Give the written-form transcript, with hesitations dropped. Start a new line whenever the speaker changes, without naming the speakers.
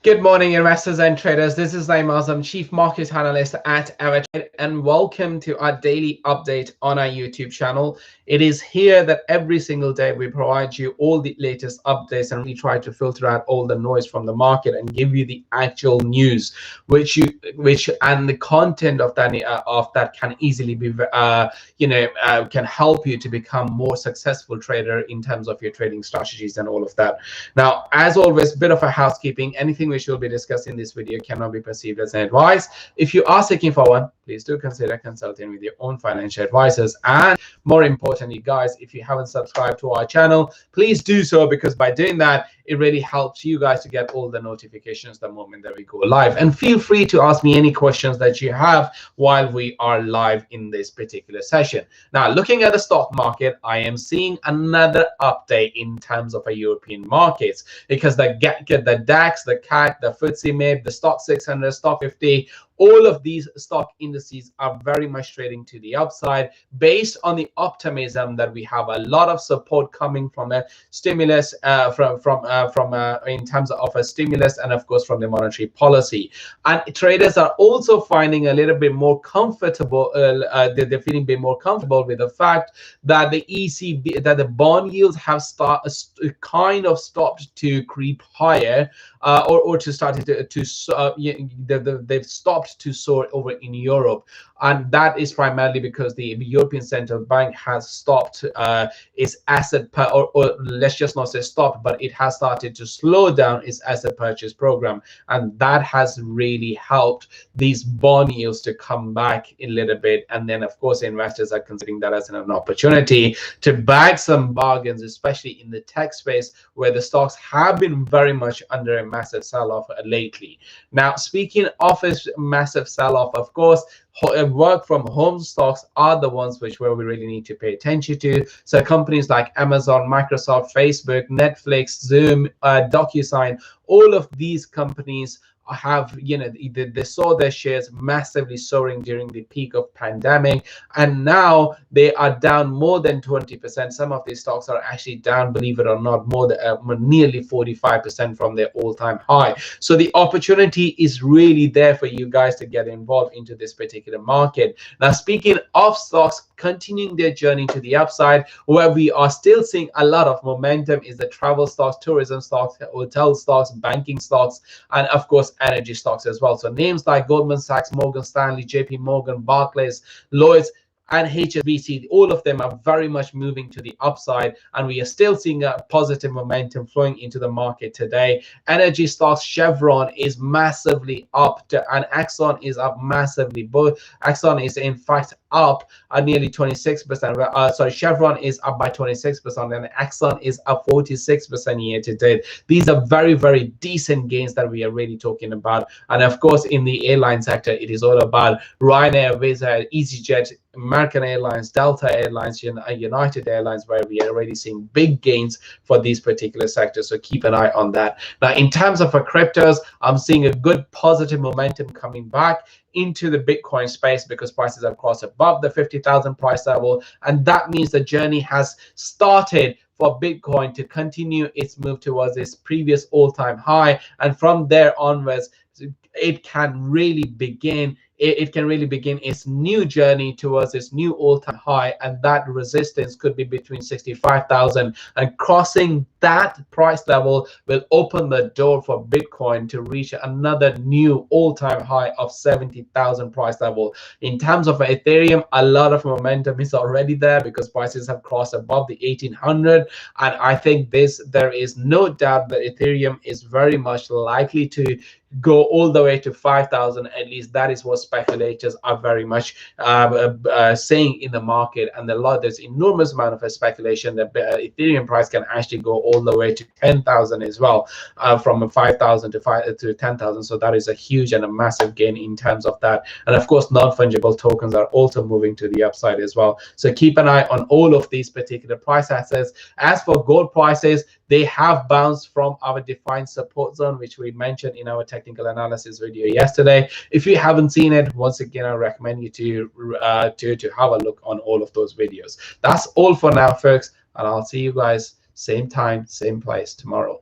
Good morning, investors and traders. This is Naim Azam, Chief Market Analyst at AvaTrade, and welcome to our daily update on our YouTube channel. It is here that every single day we provide you all the latest updates, and we try to filter out all the noise from the market and give you the actual news, which and the content of that can easily be can help you to become more successful trader in terms of your trading strategies and all of that. Now, as always, bit of a housekeeping. Anything which we'll be discussing in this video cannot be perceived as an advice. If you are seeking for one, please do consider consulting with your own financial advisors. And more importantly, guys, if you haven't subscribed to our channel, please do so, because by doing that, it really helps you guys to get all the notifications the moment that we go live. And feel free to ask me any questions that you have while we are live in this particular session. Now, looking at the stock market, I am seeing another update in terms of a European markets, because the DAX, the CAC, the FTSE MIB, the Stock 600, Stock 50, all of these stock indices are very much trading to the upside based on the optimism that we have a lot of support coming from a stimulus, in terms of a stimulus, and of course from the monetary policy. And traders are also finding a little bit more comfortable. They're feeling a bit more comfortable with the fact that the ECB, that the bond yields have kind of stopped to creep higher, or to start they've stopped to soar over in Europe. And that is primarily because the European Central Bank has stopped its or let's just not say stopped, but it has started to slow down its asset purchase program. And that has really helped these bond yields to come back a little bit. And then, of course, investors are considering that as an opportunity to bag some bargains, especially in the tech space, where the stocks have been very much under a massive sell-off lately. Now, speaking of a massive sell-off, of course, work from home stocks are the ones where we really need to pay attention to. So companies like Amazon, Microsoft, Facebook, Netflix, Zoom, DocuSign, all of these companies have, they saw their shares massively soaring during the peak of pandemic, and now they are down more than 20%. Some of these stocks are actually down, believe it or not, more than nearly 45% from their all-time high. So the opportunity is really there for you guys to get involved into this particular market. Now, speaking of stocks continuing their journey to the upside, where we are still seeing a lot of momentum is the travel stocks, tourism stocks, hotel stocks, banking stocks, and of course energy stocks as well. So names like Goldman Sachs, Morgan Stanley, JP Morgan, Barclays, Lloyds, and HSBC, all of them are very much moving to the upside, and we are still seeing a positive momentum flowing into the market today. Energy stocks, Chevron is massively up, and Exxon is up massively. Both Exxon is in fact up nearly 26%. Chevron is up by 26%, and Exxon is up 46% year to date. These are very, very decent gains that we are really talking about. And of course, in the airline sector, it is all about Ryanair, Wizz Air, EasyJet, American Airlines, Delta Airlines, United Airlines, where we are already seeing big gains for these particular sectors. So keep an eye on that. Now, in terms of cryptos, I'm seeing a good positive momentum coming back into the Bitcoin space, because prices have crossed above the 50,000 price level, and that means the journey has started for Bitcoin to continue its move towards its previous all-time high, and from there onwards it can really begin its new journey towards its new all-time high, and that resistance could be between 65,000, and crossing that price level will open the door for Bitcoin to reach another new all-time high of 70,000 price level. In terms of Ethereum, a lot of momentum is already there, because prices have crossed above the 1800, and I think there is no doubt that Ethereum is very much likely to go all the way to 5,000. At least that is what speculators are very much saying in the market. And there's enormous amount of speculation that Ethereum price can actually go all the way to 10,000 as well, from 5,000 to 10,000. So that is a huge and a massive gain in terms of that. And of course, non-fungible tokens are also moving to the upside as well. So keep an eye on all of these particular price assets. As for gold prices, they have bounced from our defined support zone, which we mentioned in our technical analysis video yesterday. If you haven't seen it, once again, I recommend you to have a look on all of those videos. That's all for now, folks, and I'll see you guys same time, same place tomorrow.